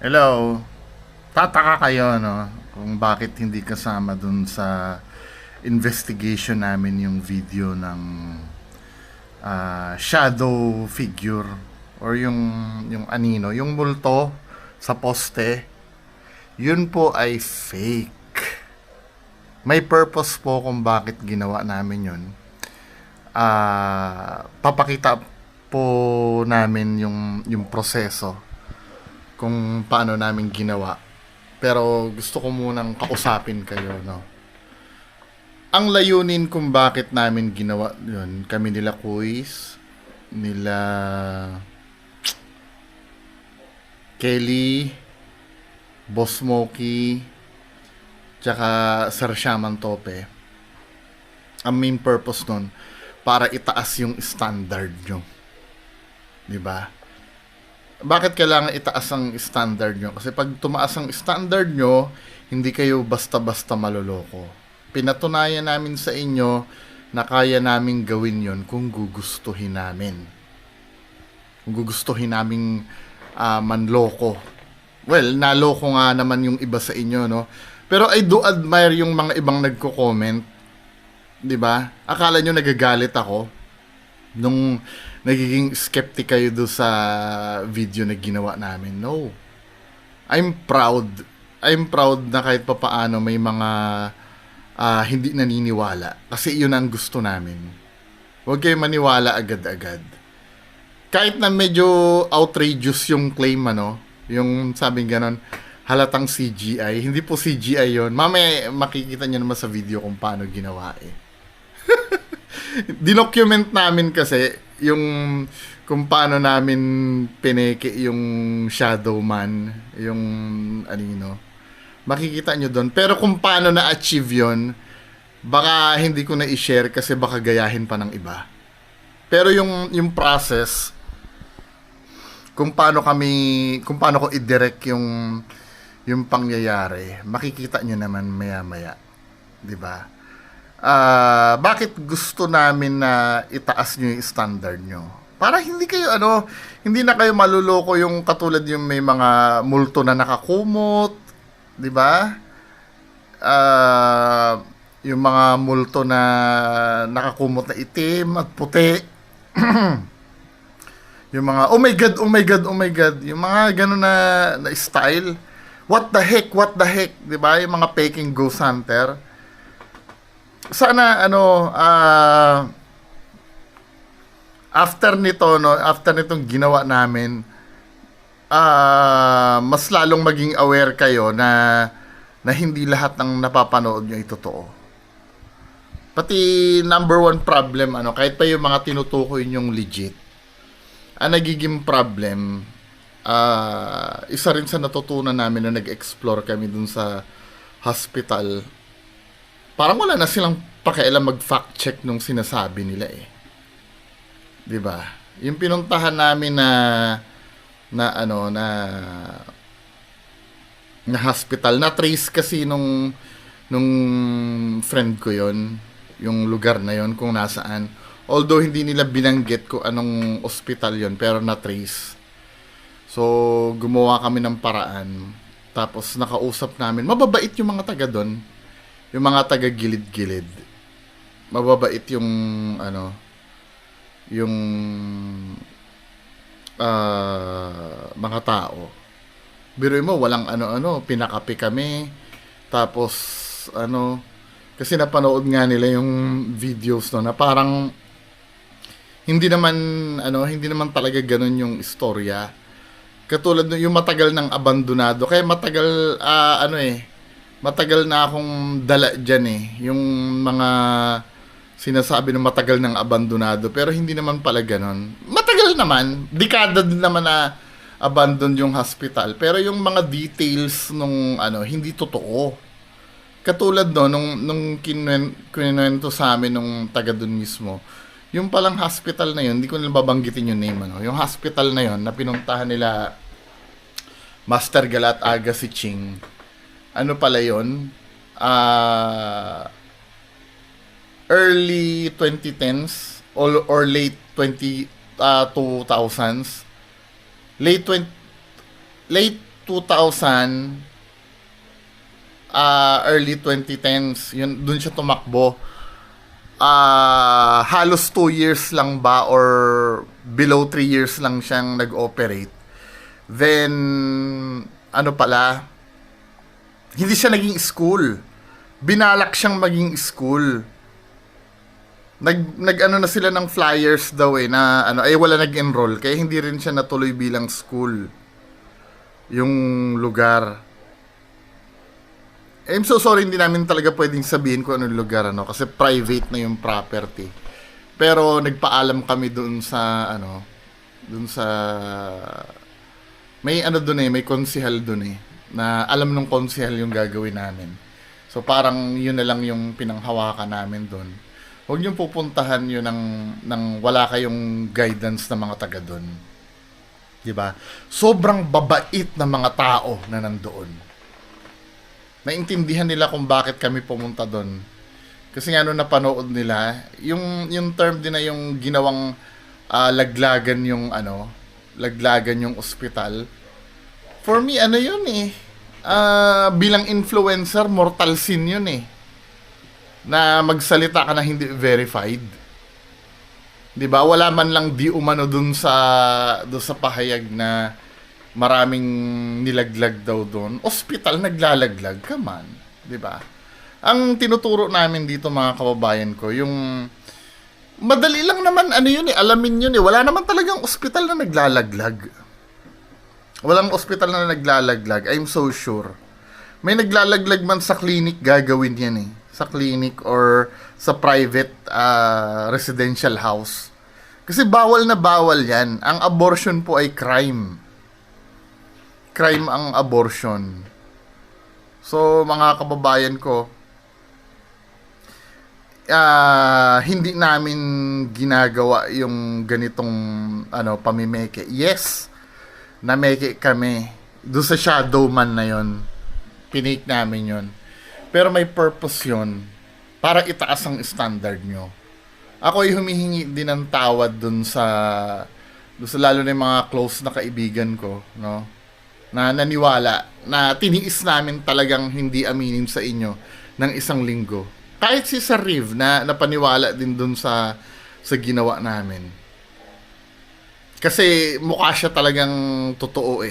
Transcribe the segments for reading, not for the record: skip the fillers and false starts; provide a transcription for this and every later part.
Hello. Tataka kayo, no? Kung bakit hindi kasama dun sa investigation namin yung video ng shadow figure or yung anino, yung multo sa poste. Yun po ay fake. May purpose po kung bakit ginawa namin yun. Papakita po namin yung proseso kung paano namin ginawa. Pero gusto ko munang kausapin kayo, no? Ang layunin kung bakit namin ginawa yun, kami nila Kuis, nila Kelly, Boss Smokey, tsaka Sir Shaman Tope. Ang main purpose nun, para itaas yung standard nyo. Di ba? Bakit kailangan itaas ang standard nyo? Kasi pag tumaas ang standard nyo, hindi kayo basta-basta maloloko. Pinatunayan namin sa inyo na kaya namin gawin yon kung gugustuhin namin. Kung gugustuhin namin manloko. Well, naloko nga naman yung iba sa inyo, no? Pero I do admire yung mga ibang nagko-comment. 'Di ba? Akala nyo nagagalit ako nung nagiging skeptic kayo do sa video na ginawa namin. No. I'm proud. I'm proud na kahit papaano may mga hindi naniniwala. Kasi yun ang gusto namin. Huwag kayo maniwala agad-agad. Kahit na medyo outrageous yung claim, ano, yung sabing ganon, halatang CGI. Hindi po CGI yon. Mamaya makikita nyo naman sa video kung paano ginawa eh. Dinocument namin kasi yung kung paano namin pineke yung Shadow Man, yung anino. Makikita nyo doon. Pero kung paano na-achieve yon, baka hindi ko na i-share kasi baka gayahin pa ng iba. Pero yung process, kung paano ko i-direct yung pangyayari, makikita nyo naman maya-maya. 'Di ba? Bakit gusto namin na itaas nyo yung standard nyo? Para hindi na kayo maluloko yung katulad yung may mga multo na nakakumot, di ba? Yung mga multo na nakakumot na itim at puti. Yung mga, oh my God, oh my God, oh my God. Yung mga gano'n na style. What the heck, di ba? Yung mga faking ghost hunter. Sana after nitong ginawa namin, mas lalong maging aware kayo na hindi lahat ng napapanood nyo ay totoo. Pati number one problem, kahit pa yung mga tinutukoy nyong legit, ang nagiging problem, isa rin sa natutunan namin na nag-explore kami dun sa hospital, parang wala na silang pakialam mag-fact check nung sinasabi nila eh. 'Di ba? Yung pinuntahan namin na hospital, na trace kasi nung friend ko 'yon, yung lugar na 'yon kung nasaan. Although hindi nila binanggit kung anong ospital 'yon, pero na trace. So gumawa kami ng paraan. Tapos nakausap namin, mababait yung mga taga doon. Yung mga taga gilid-gilid, mababait yung yung mga tao. Biruin mo, walang pinakape kami. Tapos kasi napanood nga nila yung videos na parang hindi naman talaga ganun yung istorya. Katulad yung matagal ng abandonado. Kaya matagal na akong dala dyan eh. Yung mga sinasabi ng matagal ng abandonado. Pero hindi naman pala ganon. Matagal naman. Dekada din naman na abandon yung hospital. Pero yung mga details nung hindi totoo. Katulad nung kinuwento sa amin nung taga dun mismo. Yung palang hospital na yun, hindi ko nila babanggitin yung name. Yung hospital na yun, na pinuntahan nila Master Galat Aga si Ching. Ano pala yun? Early 2010s or late 2000s. Late 2000, early 2010s, yun, dun siya tumakbo. Halos 2 years lang ba or below 3 years lang siyang nag-operate. Then, ano pala, hindi siya naging school. Binalak siyang maging school. Nag ano na sila ng flyers daw na ano ay wala nag-enroll kaya hindi rin siya natuloy bilang school yung lugar. I'm so sorry, hindi namin talaga pwedeng sabihin kung anong lugar kasi private na yung property. Pero nagpaalam kami doon sa may may konsehal doon na alam nung konsehal yung gagawin namin. So parang yun na lang yung pinanghawakan namin doon. Huwag niyong pupuntahan yun ng wala kayong guidance na mga taga doon. Diba? Sobrang babait na mga tao na nandoon. Naintindihan nila kung bakit kami pumunta doon. Kasi nga nung napanood nila, yung term din na yung ginawang laglagan yung ospital. For me, yun bilang influencer, mortal sin yun na magsalita ka na hindi verified. 'Di ba? Wala man lang di umano dun sa pahayag na maraming nilaglag daw doon. Ospital naglalaglag ka man, 'di ba? Ang tinuturo namin dito mga kababayan ko, yung madali lang naman alamin yun Wala naman talagang ospital na naglalaglag. Walang ospital na naglalaglag, I'm so sure. May naglalaglag man sa clinic, gagawin yan sa clinic or sa private residential house. Kasi bawal na bawal yan. Ang abortion po ay crime. Crime ang abortion. So, mga kababayan ko, hindi namin ginagawa yung ganitong pamimeke. Yes, nameke kami. Doon sa shadow man na yon, pinake namin yon. Pero may purpose yun para itaas ang standard nyo. Ako ay humihingi din ng tawad dun sa lalo na yung mga close na kaibigan ko, na naniwala na tiniis namin talagang hindi aminin sa inyo ng 1 linggo. Kahit si Sir Riv na napaniwala din dun sa ginawa namin. Kasi mukha siya talagang totoo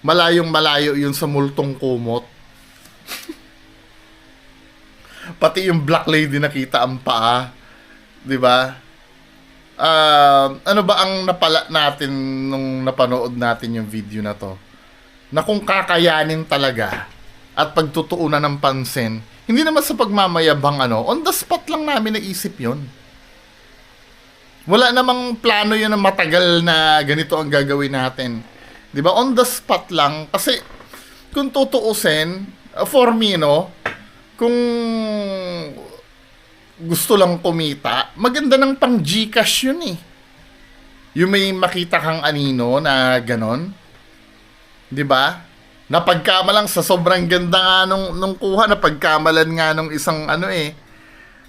Malayong malayo yun sa multong kumot. Pati yung black lady nakita ang paa. 'Di ba? Ano ba ang napala natin nung napanood natin yung video na to? Na kung kakayanin talaga at pagtutuunan ng pansin, hindi naman sa pagmamayabang on the spot lang namin naisip yon. Wala namang plano yun na matagal na ganito ang gagawin natin. 'Di ba? On the spot lang kasi kung tutuusin, for me kung gusto lang kumita, maganda ng pang Gcash yun Yung may makita kang anino na ganon. 'Di ba? Napagkamalang sa sobrang ganda nga nung kuha, napagkamalan nga nung isang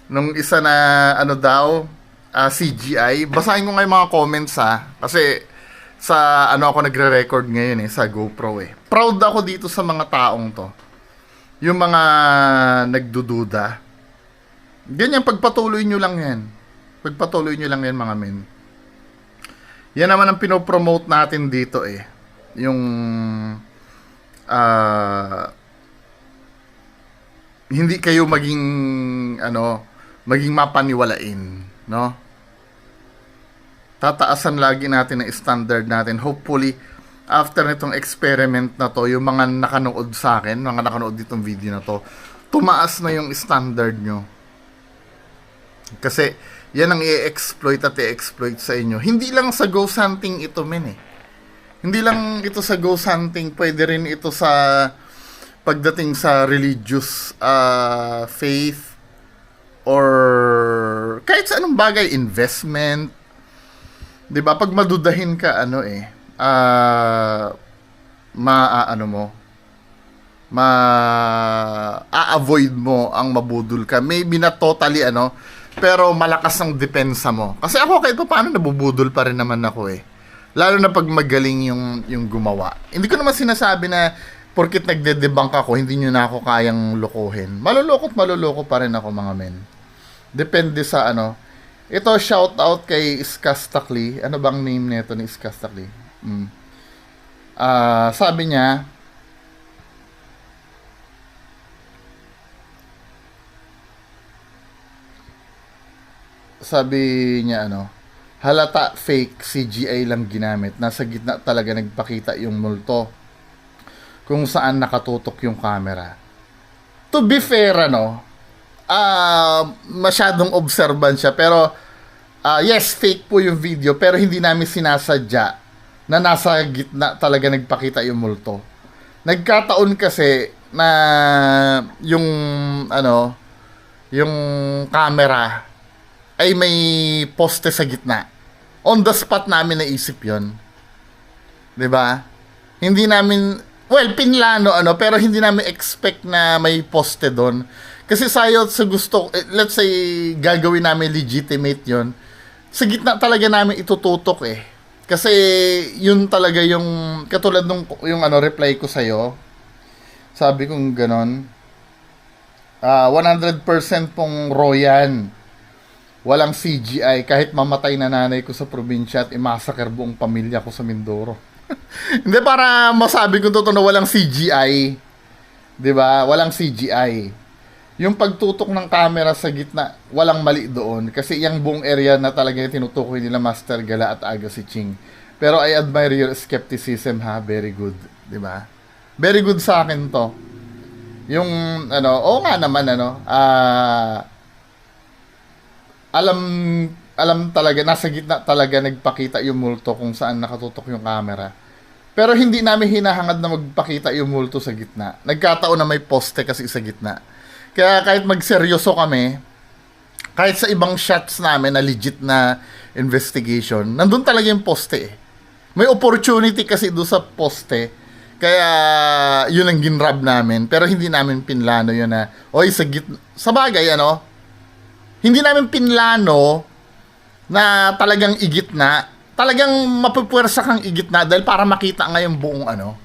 nung isa na CGI. Basahin ko nga yung mga comments kasi sa ako nagre-record ngayon sa GoPro Proud ako dito sa mga taong to. Yung mga nagdududa. Ganyan, pagpatuloy nyo lang yan. Pagpatuloy nyo lang yan mga men. Yan naman ang pinopromote natin dito Yung hindi kayo maging maging mapaniwalain, Tataasan lagi natin ang standard natin. Hopefully, after nitong experiment na to, yung mga nakanood sa akin, mga nakanood ditong video na to, tumaas na yung standard nyo. Kasi, yan ang i-exploit at i-exploit sa inyo. Hindi lang sa ghost hunting ito, Hindi lang ito sa ghost hunting, pwede rin ito sa pagdating sa religious faith or kahit sa anong bagay, investment. 'Di ba? Pag madudahin ka avoid mo ang mabudol ka. Maybe not totally pero malakas ang depensa mo. Kasi ako kahit paano nabubudol pa rin naman ako Lalo na pag magaling yung gumawa. Hindi ko naman sinasabi na porkit nagde-debunk ako, hindi nyo na ako kayang lokohin. Maluloko pa rin ako, mga men. Depende sa ano. Ito, shout out kay Skastakli. Ano bang name nito ni Skastakli? Sabi niya, ano, halata fake CGI lang ginamit. Nasa gitna talaga nagpakita yung multo kung saan nakatutok yung camera. To be fair, ano, masyadong observant siya. Pero, yes, fake po yung video. Pero hindi namin sinasadya na nasa gitna talaga nagpakita yung multo. Nagkataon kasi na yung, ano, yung camera ay may poste sa gitna. On the spot namin naisip yon, 'di ba? Hindi namin, well, pinlano ano, pero hindi namin expect na may poste doon. Kasi sayo sa gusto, let's say gagawin namin legitimate yon, sa gitna talaga namin itututok eh. Kasi yun talaga yung katulad nung yung ano reply ko sa iyo. Sabi kong ganon. 100% pong Royan. Walang CGI. Kahit mamatay na nanay ko sa probinsya at imassacre buong pamilya ko sa Mindoro. Hindi, para masabi ko totoo na walang CGI. 'Di ba? Walang CGI. Yung pagtutok ng camera sa gitna, walang mali doon. Kasi yung buong area na talaga tinutukoy nila Master Gala at Aga si Ching. Pero I admire your skepticism, ha. Very good. 'Di ba? Very good sa akin to. Yung ano, oo nga naman ano, alam talaga, nasa gitna talaga nagpakita yung multo kung saan nakatutok yung camera. Pero hindi namin hinahangad na magpakita yung multo sa gitna. Nagkataon na may poste kasi sa gitna. Kaya kahit magseryoso kami, kahit sa ibang shots namin na legit na investigation, nandun talaga yung poste eh. May opportunity kasi doon sa poste. Kaya yun ang ginrab namin. Pero hindi namin pinlano yun na, oy, sa gitna. Sa bagay, ano, hindi namin pinlano na talagang igitna. Talagang mapupwersa kang igitna dahil para makita nga yung buong ano.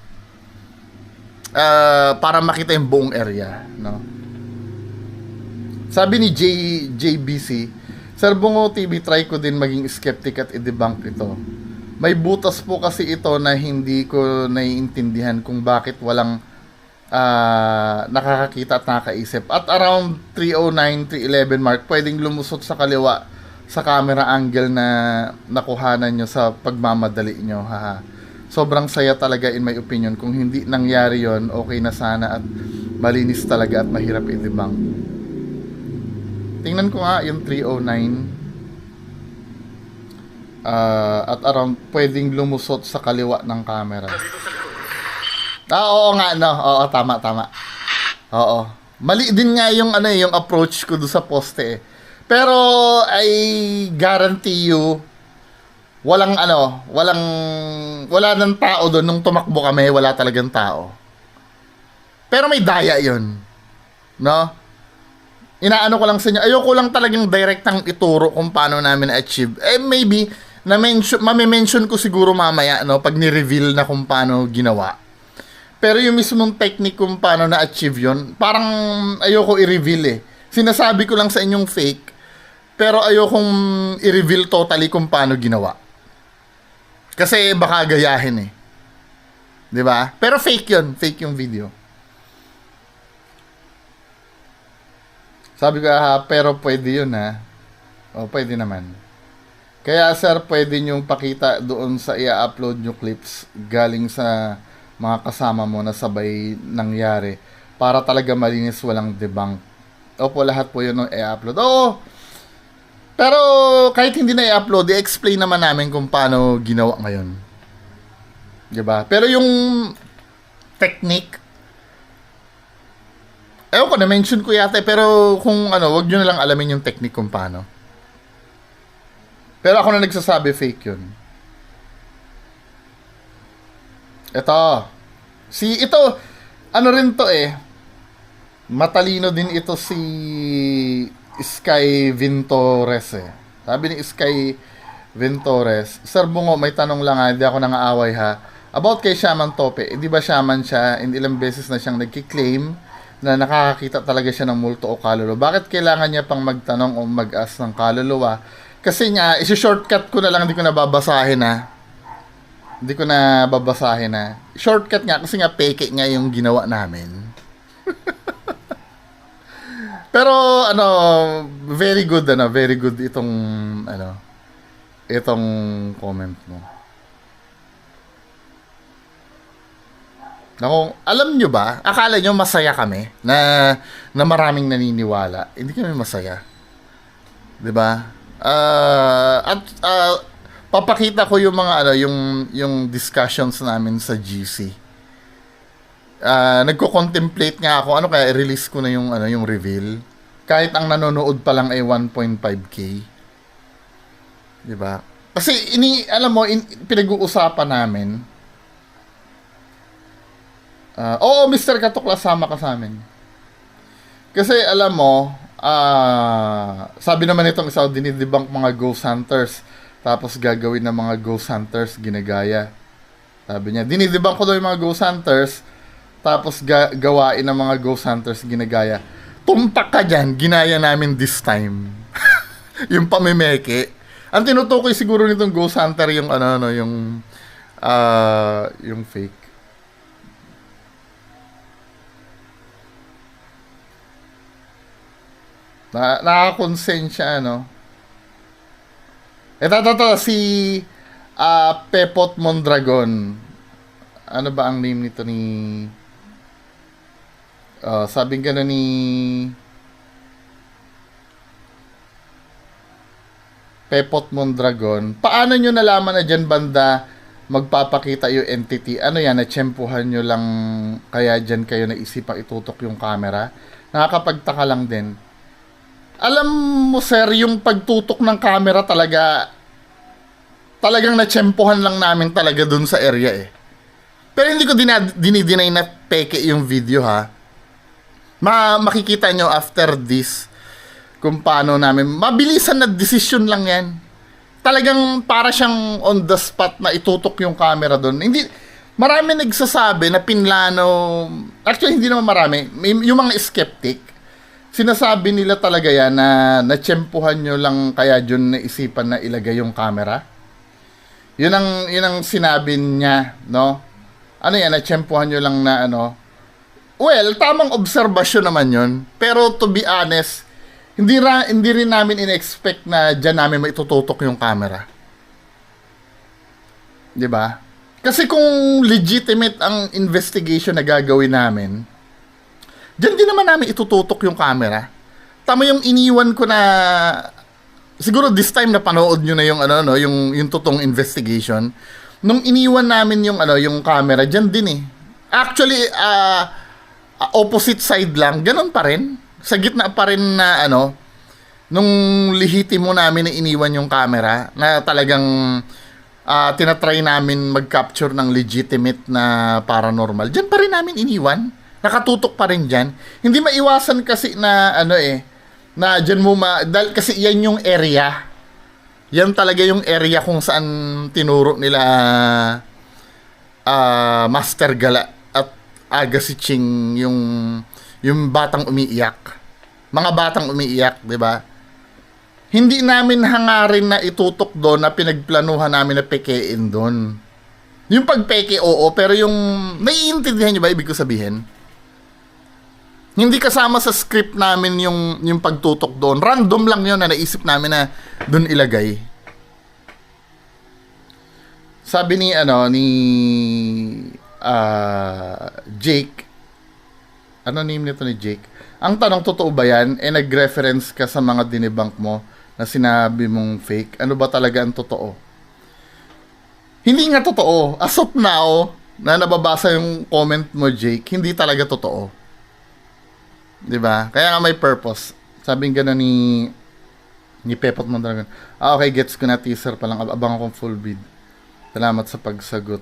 Para makita yung buong area, no? Sabi ni JBC, Sir Bungo TV, try ko din maging skeptic at i-debunk ito. May butas po kasi ito na hindi ko naiintindihan kung bakit walang nakakakita at nakakaisip. At around 309, 311 mark, pwedeng lumusot sa kaliwa sa camera angle na nakuhanan nyo sa pagmamadali nyo. Haha. Sobrang saya talaga in my opinion. Kung hindi nangyari yon, okay na sana at malinis talaga at mahirap i-debunk. Tingnan ko nga yung 309. At around pwedeng lumusot sa kaliwa ng camera. Oo nga, no. Oo, tama. Oo. Mali din nga yung ano, yung approach ko do sa poste eh. Pero I guarantee you wala nang tao doon nung tumakbo kami, wala talagang tao. Pero may daya 'yon. No? Inaano ko lang sa inyo, ayoko lang talagang direktang ituro kung paano namin achieve. Maybe mame-mention ko siguro mamaya, no, pag ni-reveal na kung paano ginawa. Pero yung mismong technique kung paano na-achieve yon, parang ayoko i-reveal eh. Sinasabi ko lang sa inyong fake, pero ayokong i-reveal totally kung paano ginawa. Kasi baka gayahin eh. 'Di ba? Pero fake yung video. Sabi ko, pero pwede yun ha. O, pwede naman. Kaya sir, pwede nyong pakita doon sa i-upload nyo clips galing sa mga kasama mo na sabay nangyari para talaga malinis, walang debunk. Opo, lahat po yun ng i-upload. Oo! Pero kahit hindi na i-upload, i-explain naman namin kung paano ginawa ngayon. Diba? Pero yung technique, ewan ko, na-mention ko yata, pero kung ano, wag nyo na lang alamin yung technique kung paano. Pero ako na nagsasabi, fake yun. Ito, ano rin to eh, matalino din ito si Sky Vintores eh. Sabi ni Sky Ventores. Sir Bungo, may tanong lang ha, hindi ako nangaaway ha. About kay Shaman Tope, di ba shaman siya, and ilang beses na siyang nagki-claim na nakakakita talaga siya ng multo o kaluluwa. Bakit kailangan niya pang magtanong o mag-ask ng kaluluwa? Kasi nga, isi-shortcut ko na lang, hindi ko na babasahin ha. Hindi ko na babasahin ha. Shortcut nga, kasi nga peke nga yung ginawa namin. Pero, very good itong, itong comment mo. Naku, alam nyo ba, akala nyo masaya kami na maraming naniniwala. Hindi kami masaya. 'Di ba? Papakita ko yung mga yung discussions namin sa GC. Nagko-contemplate nga ako, ano kaya i-release ko na yung reveal. Kahit ang nanonood pa lang ay 1.5k. 'Di ba? Kasi alam mo, pinag-uusapan namin. Oo, Mr. Katukla, sama ka sa amin. Kasi alam mo, sabi naman itong isa, dinidebunk mga ghost hunters. Tapos gagawin ng mga ghost hunters, ginagaya. Sabi niya, dinidebunk ko daw yung mga ghost hunters. Tapos gawain ng mga ghost hunters, ginagaya. Tumpak ka dyan, ginaya namin this time. Yung pamimeke. Ang tinutukoy siguro nitong ghost hunter yung yung fake. Nakakonsensya, Ito, si Pepot Mondragon. Ano ba ang name nito ni... sabing gano'n ni... Pepot Mondragon. Paano nyo nalaman na dyan banda magpapakita yung entity? Ano yan, natsyempuhan nyo lang kaya dyan kayo naisipang itutok yung camera? Nakakapagtaka lang din. Alam mo sir, yung pagtutok ng camera talagang natsyempohan lang namin talaga dun sa area eh. Pero hindi ko dinideny na peke yung video ha. Makikita nyo after this kung paano namin. Mabilisan na decision lang yan. Talagang para siyang on the spot na itutok yung camera dun. Hindi, marami nagsasabi na pinlano. Actually, hindi naman marami. Yung mga skeptic, sinasabi nila talaga yan na natsyempuhan nyo lang kaya dyan naisipan na ilagay yung camera. Yun ang sinabi niya, no? Ano yan, natsyempuhan nyo lang na well, tamang obserbasyon naman yun. Pero to be honest, hindi rin namin in-expect na dyan namin maitututok yung camera. 'Di ba? Kasi kung legitimate ang investigation na gagawin namin, dyan din naman namin itututok yung camera. Tama yung iniwan ko na... Siguro this time na panood nyo na yung yung totoong investigation. Nung iniwan namin yung camera, dyan din eh. Actually, opposite side lang, ganun pa rin. Sa gitna pa rin na nung lihitimo namin na iniwan yung camera, na talagang tinatry namin mag-capture ng legitimate na paranormal. Dyan pa rin namin iniwan. Nakatutok pa rin dyan. Hindi maiwasan kasi na na dyan mo dahil kasi yan yung area. Yan talaga yung area kung saan tinuro nila Master Gala at Aga si Ching yung batang umiiyak. Mga batang umiiyak, 'di ba? Hindi namin hangarin na itutok doon na pinagplanuhan namin na pekein doon. Yung pagpeke, oo, pero yung naiintindihan niyo ba ibig ko sabihin? Hindi kasama sa script namin yung pagtutok doon. Random lang yun na naisip namin na doon ilagay. Sabi ni Jake, ano name nito ni Jake? Ang tanong, totoo ba yan? Nag-reference ka sa mga dinebunk mo na sinabi mong fake. Ano ba talaga ang totoo? Hindi nga totoo. As of now, na nababasa yung comment mo, Jake, hindi talaga totoo. 'Di ba? Kaya nga may purpose. Sabing gano'n ni Pepot Mondragon. Okay, gets ko na, teaser pa lang. Abang akong full bid. Salamat sa pagsagot.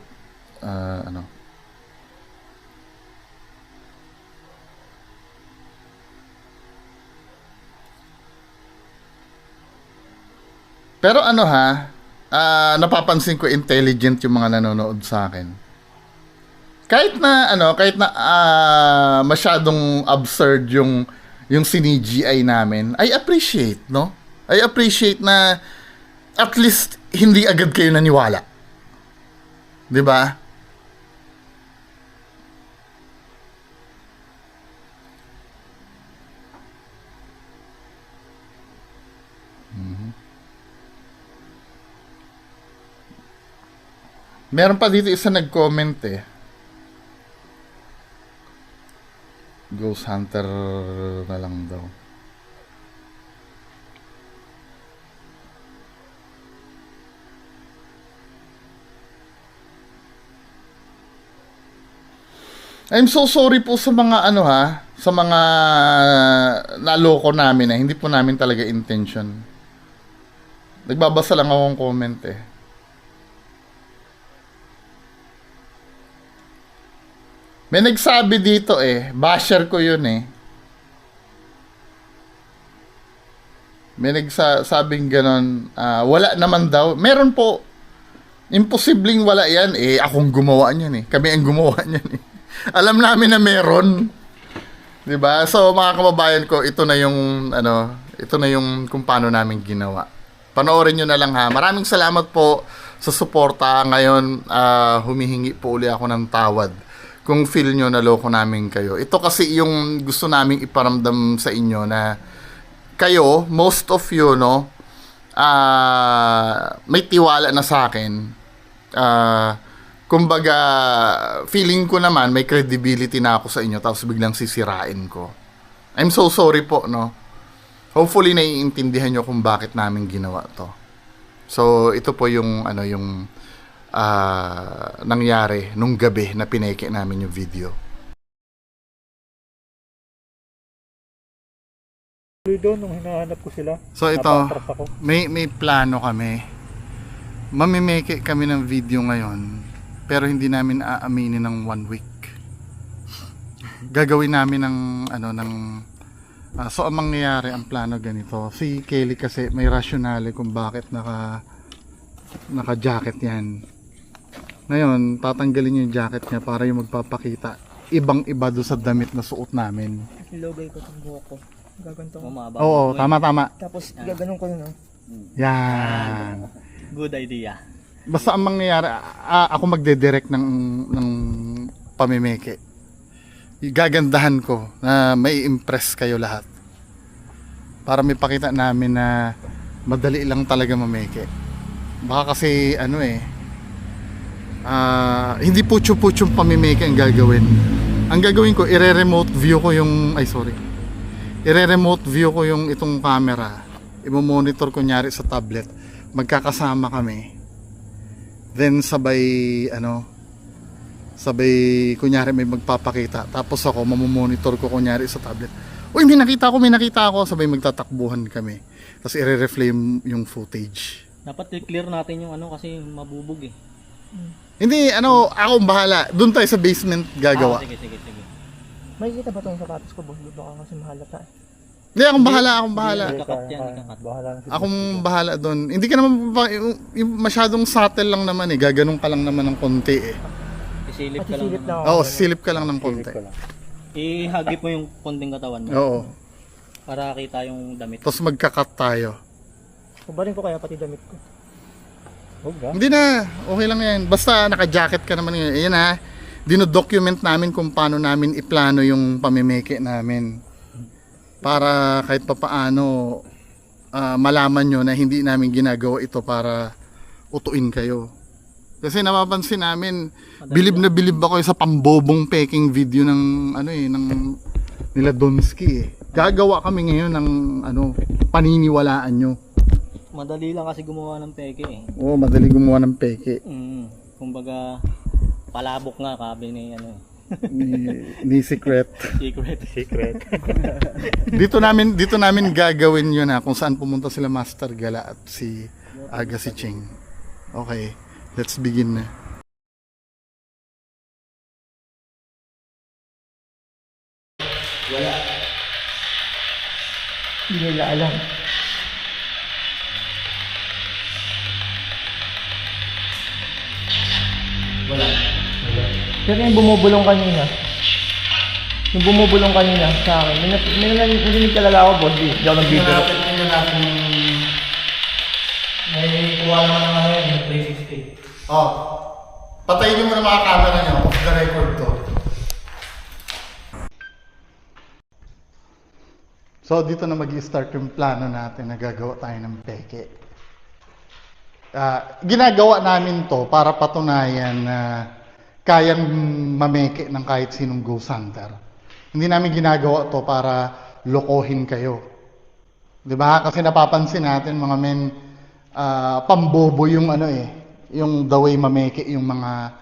Pero napapansin ko intelligent yung mga nanonood sa akin. Kahit na masyadong absurd yung CGI namin, I appreciate, no? I appreciate na at least hindi agad kayo naniwala. 'Di ba? Meron pa dito isa nag-comment eh. Ghost Hunter na lang daw. I'm so sorry po sa mga sa mga naloko namin hindi po namin talaga intention. Nagbabasa lang akong comment eh. May nagsabi dito eh, basher ko yun eh. May nagsabing ganon, wala naman daw. Meron po, imposibleng wala yan eh. Akong gumawa niyan eh. Kami ang gumawa niyan eh. Alam namin na meron. 'Di ba? So mga kababayan ko, ito na yung kung paano namin ginawa. Panoorin niyo na lang ha. Maraming salamat po sa suporta. Ngayon, humihingi po uli ako ng tawad kung feel nyo na loko namin kayo. Ito kasi yung gusto naming iparamdam sa inyo na kayo, most of you, no, may tiwala na sa akin. Kumbaga, feeling ko naman may credibility na ako sa inyo tapos biglang sisirain ko. I'm so sorry po, no. Hopefully naiintindihan nyo kung bakit namin ginawa to. So, ito po yung nangyari nung gabi na pineke namin yung video. Doon nung hinahanap ko sila. So ito, may plano kami. Mamimeke kami ng video ngayon, pero hindi namin aaminin ng 1 week. Gagawin namin so ang mangyayari, ang plano ganito. Si Kelly kasi may rasyonale kung bakit naka-jacket yan. Ngayon, tatanggalin yung jacket niya para yung magpapakita ibang-iba doon sa damit na suot namin. Ilogay ko itong buhok ko. Gaganto ko. Oo, tama. Tapos gaganon ko yun. Yan. Good idea. Basta ang mangyayari, ako magdedirect ng pamimeke. Gagandahan ko na may impress kayo lahat. Para may pakita namin na madali lang talaga mameke. Baka kasi hindi putyo-putyong pamimeke ang gagawin. Ang gagawin ko, i-remote view ko yung i-remote view ko yung itong camera. I-monitor ko nyari sa tablet. Magkakasama kami. Then sabay kunyari may magpapakita. Tapos ako mamomonitor ko kunyari sa tablet. Uy, may nakita ako. Sabay magtatakbuhan kami. Tapos i-reframe yung footage. Dapat i-clear natin yung kasi mabubog eh. Hindi, akong bahala. Doon tayo sa basement gagawa. Sige. May kita ba itong sapatos ko, boss? Baka kasi mahalata eh. Hindi, akong bahala. Ikakat yan, ikakat. Akong bahala doon. Hindi ka naman yung masyadong subtle lang naman eh. Gaganon ka lang naman ng konti eh. Isilip ka lang. Sisilip naman. lang. Oo, silip ka lang ng konti. Ihagip mo yung konting katawan mo. Oo. Para kita yung damit. Tapos magkakat tayo. Kubarin ko kaya pati damit ko. Hindi na, okay lang yan. Basta naka-jacket ka naman yun. Ayan ha, dinodocument namin kung paano namin iplano yung pamimeke namin. Para kahit papaano malaman nyo na hindi namin ginagawa ito para utuin kayo. Kasi napapansin namin, bilib na bilib ako sa pambobong peking video ng nila Donsky eh. Gagawa kami ngayon ng paniniwalaan nyo. Madali lang kasi gumawa ng peke eh. Oo, madali gumawa ng peke. Kumbaga, palabok nga kabi ni ni secret. Secret. dito namin gagawin 'yun kung saan pumunta sila Master Gala at si si Ching. Okay, let's begin na. Wala. Hindi nila alam. Pero yung bumubulong kanina. Yung bumubulong kanina sa akin. May narinig talaga ako, boss. Di ako nagbibiro. Tingnan natin. May kuha naman ng ano yun, yung 360. Oh, patayin niyo muna mga camera niyo. Off the record to. So, dito na mag-i-start yung plano natin na gagawa tayo ng peke. Ginagawa namin to para patunayan na kayang mameke ng kahit sinong ghost hunter. Hindi namin ginagawa to para lokohin kayo. 'Di ba? Kasi napapansin natin mga men, pambobo yung ano eh, yung the way mameke yung mga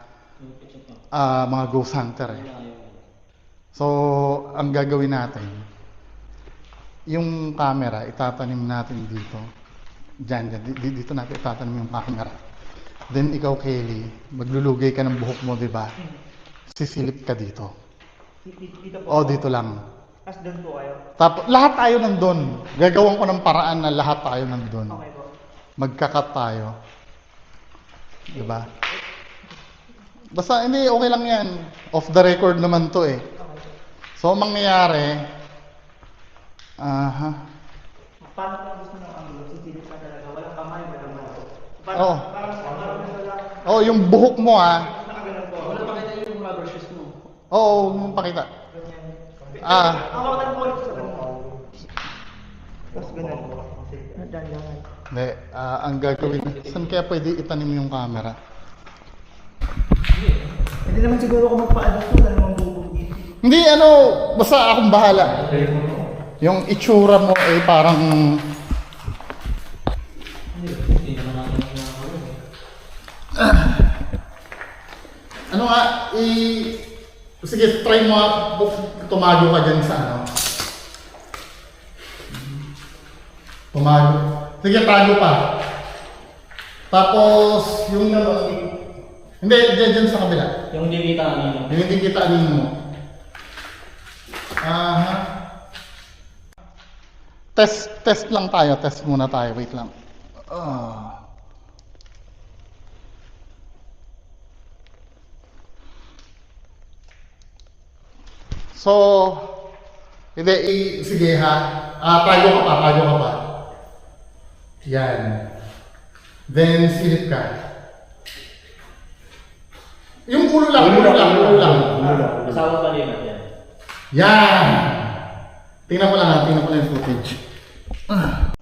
ghost hunter eh. So, ang gagawin natin, yung camera, itatanim natin dito. Diyan. Dito natin itatanim yung camera. Then, ikaw, Kelly, maglulugay ka ng buhok mo, di ba? Sisilip ka dito. Dito po. O, dito lang. As doon po kayo. Tapos, lahat tayo nandun. Gagawin ko ng paraan na lahat tayo nandun. Okay po. Magkakat tayo. Di ba? Basta, hindi, okay lang yan. Off the record naman to eh. So, ang mangyayari, Paano kung gusto ng angulo? Sisilip ka talaga. Walang kamay, walang mato. Oo. Parang wala. Oh, yung buhok mo Nakaganon po. Wala pakita yung rubber shoes mo. Oo, yung pakita. Hawakan po ulit sa ganun. Tapos ganun po. Dandangan. Hindi, ang gagawin, saan kaya pwede itanim yung camera? Hindi naman siguro kung magpa-adjust ko, wala namang bubog dito. Hindi, basta akong bahala. Yung itsura mo ay parang... Ano nga, sige, try mo nga, tumago ka dyan sa ano. Tumago. Sige, tago pa. Tapos, yung hindi, dyan sa kabila. Yung di kita kanina. Yung hindi kita anin mo. Test lang tayo. Test muna tayo. Wait lang. So, hindi, sige ha. Tayo ka pa. Yan. Then, silip ka. Yung ulo lang. Kasama pa rin natin. Yan! Tingnan ko lang yung footage. Tapos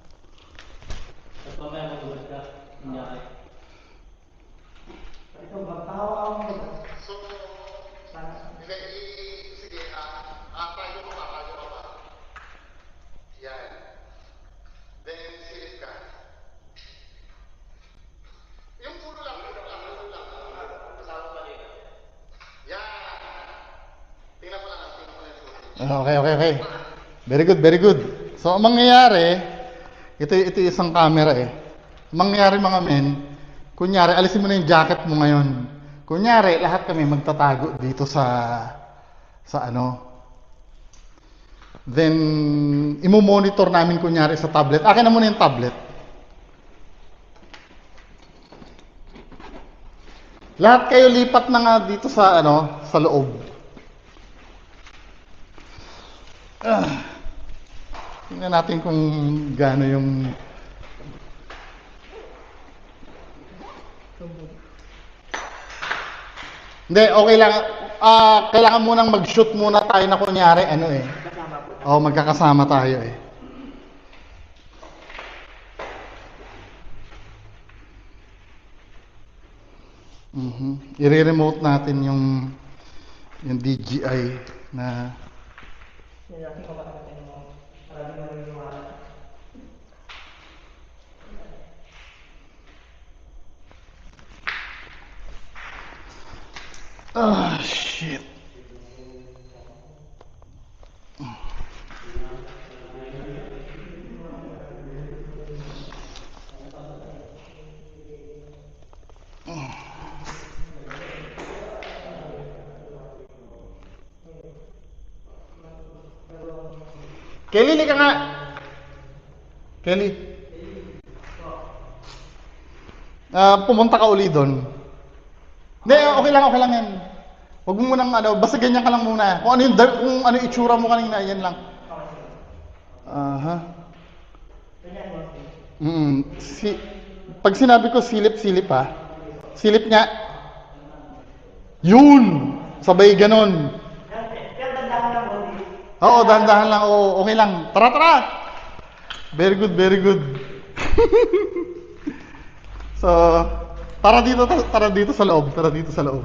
mamaya magbukas ka. Hindi ako. Ito ba? Tawa ako mo. Sige, tayo ka pa. Yan. Then, silip ka. Yung ulo lang. Kasama pa rin natin. Yan! Tingnan ko lang yung footage. Okay. Very good. So, ang mangyayari, ito isang camera eh. Ang mangyayari mga men, kunyari, alisin mo na yung jacket mo ngayon. Kunyari, lahat kami magtatago dito sa ano. Then, imo-monitor namin kunyari sa tablet. Akin na muna yung tablet. Lahat kayo lipat na nga dito sa ano, sa loob. Tingnan natin kung gaano yung... Hindi, okay lang. Kailangan munang mag-shoot muna tayo na kunyari, ano eh. Oo, magkakasama tayo eh. I-remote natin yung DJI na... Hindi natin kapatid mo. Para di mo naniniwala. Shit. Kelly, lika nga. Kelly. Pumunta ka uli doon. Hindi, okay lang yan. Huwag mo munang ano, basta ganyan ka lang muna. Kung ano yung itsura mo kanina, yan lang. Aha. Pag sinabi ko silip-silip ha. Silip nga. Yun! Sabay ganon. Oo, dahan-dahan lang. Oo, okay lang. Tara, tara! Very good, very good. So, tara dito sa loob. Tara dito sa loob.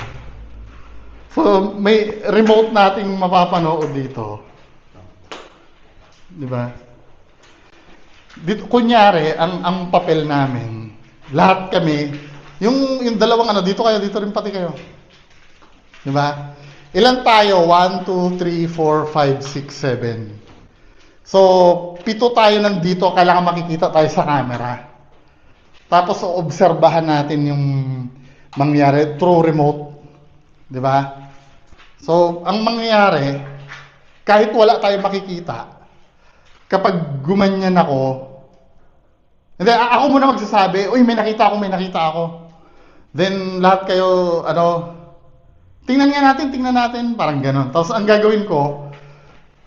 So, may remote nating mapapanood dito. Di ba? Dito, kunyari, ang papel namin, lahat kami, yung dalawang ano, dito rin pati kayo. Di ba? Ilan tayo? 1, 2, 3, 4, 5, 6, 7. So, 7 tayo nandito, kailangan makikita tayo sa camera. Tapos, obserbahan natin yung mangyari through remote. Di ba? So, ang mangyayari, kahit wala tayong makikita, kapag gumanyan ako, hindi, ako muna magsasabi, uy, may nakita ako. Then, lahat kayo, tingnan natin, parang ganon. Tapos, ang gagawin ko,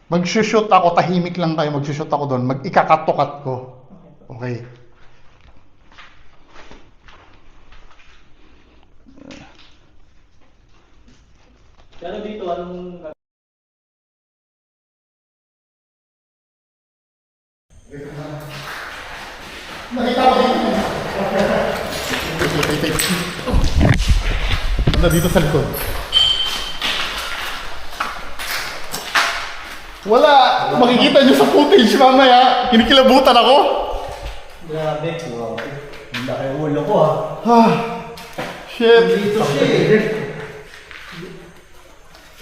mag-shoot ako, tahimik lang kayo, mag-shoot ako doon, ikakatok ko. Okay. Pero dito, anong... Nakita ko dito. Dito sa likod. Wala! Makikita nyo sa footage mamaya. Kinikilabutan ako. Grabe. Wow. Ang laki ng ulo ko Shit. Dito siya eh.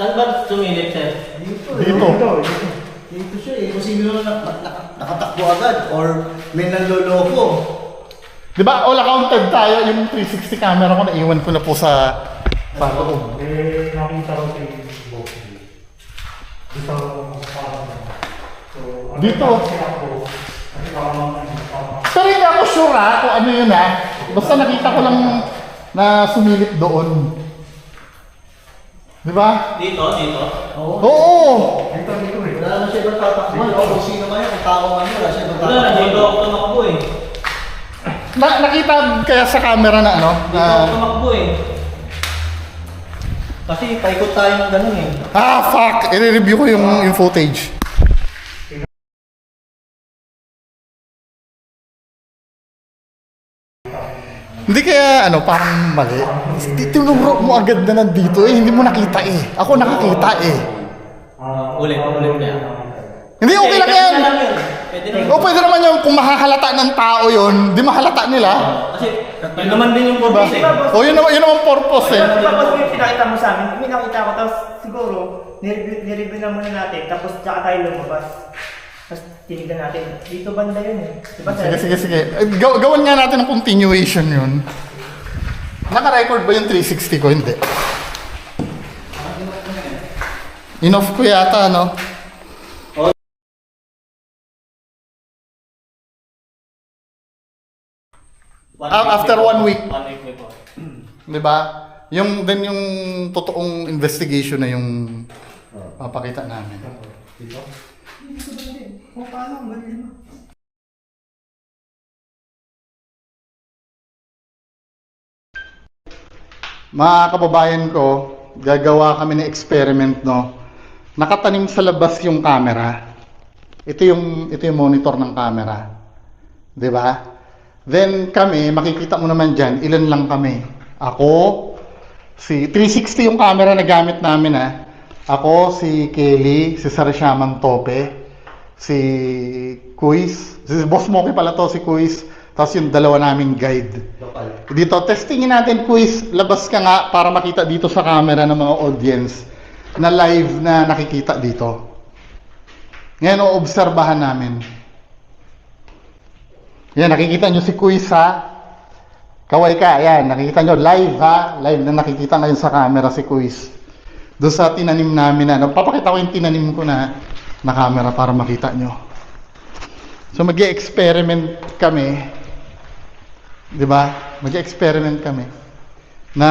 Saan ba sumilip, sir? Dito. Dito siya eh. Kung sino nakatakbo agad or may nanloloko. Di ba, all accounted tayo. Yung 360 camera ko, naiwan ko na po sa loob. Nakita ko si Boss. Dito parang so, Dito. ako, Pero hindi ako sure kung ano yun Basta nakita ko lang na sumilip doon. Di ba? Dito? Oo! dito eh. Wala naman siya ibang tatakbo. Kung sino man yan, kung tao man yun, wala siya ibang Wala, tatakbo. dito ako tumakbo eh. Nakita kaya sa camera na Dito ako tumakbo eh. Kasi paikot tayo ng ganun eh. fuck! I-review ko yung footage. Hindi kaya parang mali. Tinuro mo agad na nandito hindi mo nakita Ako nakakita Ulit kaya. Hindi, okay lang yan. Pwede naman. O pwede naman yung kung mahahalata ng tao yun, di mahalata nila. Kasi yun naman din yung purpose eh. O yun naman purpose Tapos yung pinakita mo sa amin, may nakita ko, tapos siguro, nireview na muna natin, tapos tsaka tayo lumabas. Tapos tinignan natin, dito banda yun eh. Diba sir? Sige. Gawan nga natin ng continuation yun. Naka-record ba yung 360 ko? Hindi. In-off ko yata, After 1 week. 1 week before. Di ba? Yung totoong investigation na yung papakita namin. Mga kababayan ko, gagawa kami ng experiment, Nakatanim sa labas yung camera. Ito yung monitor ng camera. 'Di ba? Then kami, makikita mo naman diyan, ilan lang kami. Ako, si 360 yung camera na gamit namin Ako, si Kelly, si Sarsyaman Tope, si Kuis, si Boss Moki pala to, si Kuis, tapos yung dalawa naming guide. Dito, testingin natin, Kuis, labas ka nga para makita dito sa camera ng mga audience na live na nakikita dito. Ngayon, oobserbahan namin. Yan, nakikita nyo si Kuis Kaway ka, yan, nakikita nyo live live na nakikita ngayon sa camera si Kuis. Doon sa tinanim namin papakita ko yung tinanim ko na camera para makita nyo. So mag-experiment kami. 'Di ba? Mag-experiment kami na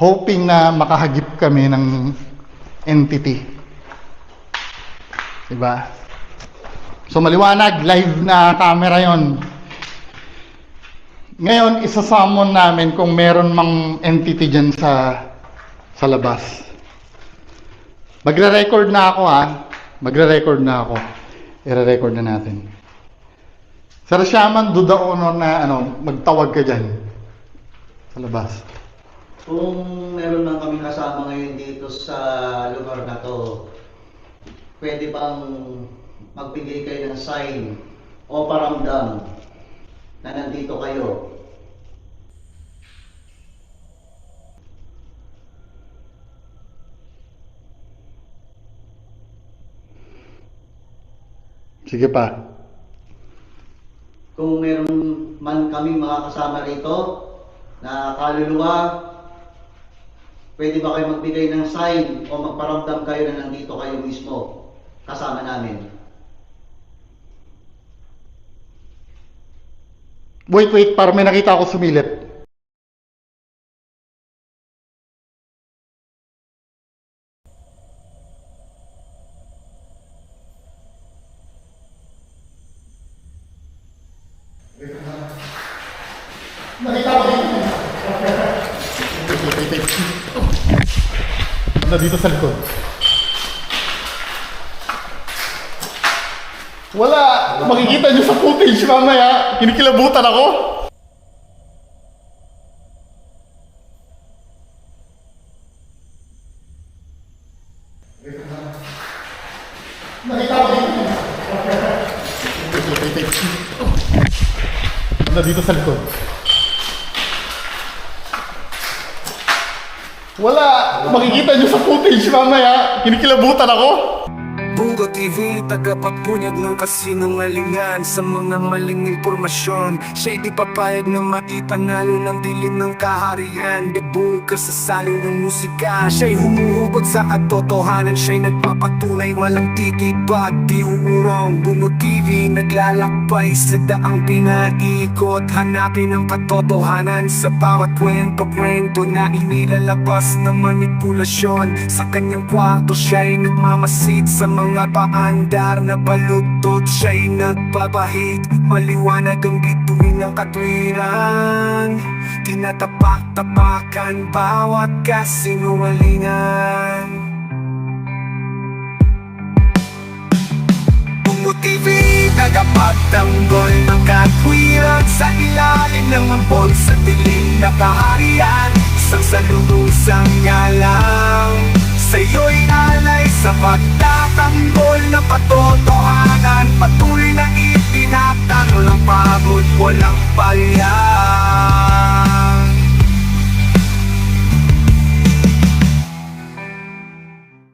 hoping na makahagip kami ng entity. Diba? So maliwanag, live na camera yon. Ngayon, isasummon namin kung meron mang entity dyan sa labas. Magre-record na ako ha. Magre-record na ako. I-record na natin. Sir Shaman, do the honor na magtawag ka dyan sa labas. Kung meron man kami kasama ngayon dito sa lugar na to, pwede bang magbigay kayo ng sign o paramdam na nandito kayo? Sige pa. Kung meron man kami makakasama rito na kaluluwa, pwede ba kayo magbigay ng sign o magparamdam kayo na nandito kayo mismo kasama namin? Wait, para may nakita ako sumilip. Nakita ko din. Dito sa likod. Wala! Makikita nyo sa footage mamaya. Kinikilabutan ako. Nakita ko din. Dito sa likod. Wala! Makikita nyo sa footage mamaya. Kinikilabutan ako. Bugo TV, tagapagpunyag ng kasinungalingan sa mga maling impormasyon. Siya'y di papayag na maipanalo ng dilim ng kaharian. Debut ka sa salo ng musika, siya'y humuhugot sa katotohanan. Siya'y nagpapatunay, walang titibag, di uurong. Bugo TV, naglalakbay sa daang pinaikot. Hanapin ang katotohanan sa bawat kwento na inilalabas na manipulasyon. Sa kanyang kwarto, siya'y nagmamasid sa mga paandar na baluktot. Siya'y nagpapahid, maliwanag ang bituin ng katwiran. Tinatapak-tapakan bawat kasinungalingan. Bungo TV, tagapagtanggol ng katwiran. Sa ilalim ng ampon, sa dilim na kaharian. Isang salubusang ngalang sa'yo'y alay sa pagtatanggol ng patotohanan. Patuloy na itinatang, walang pagod, walang palya.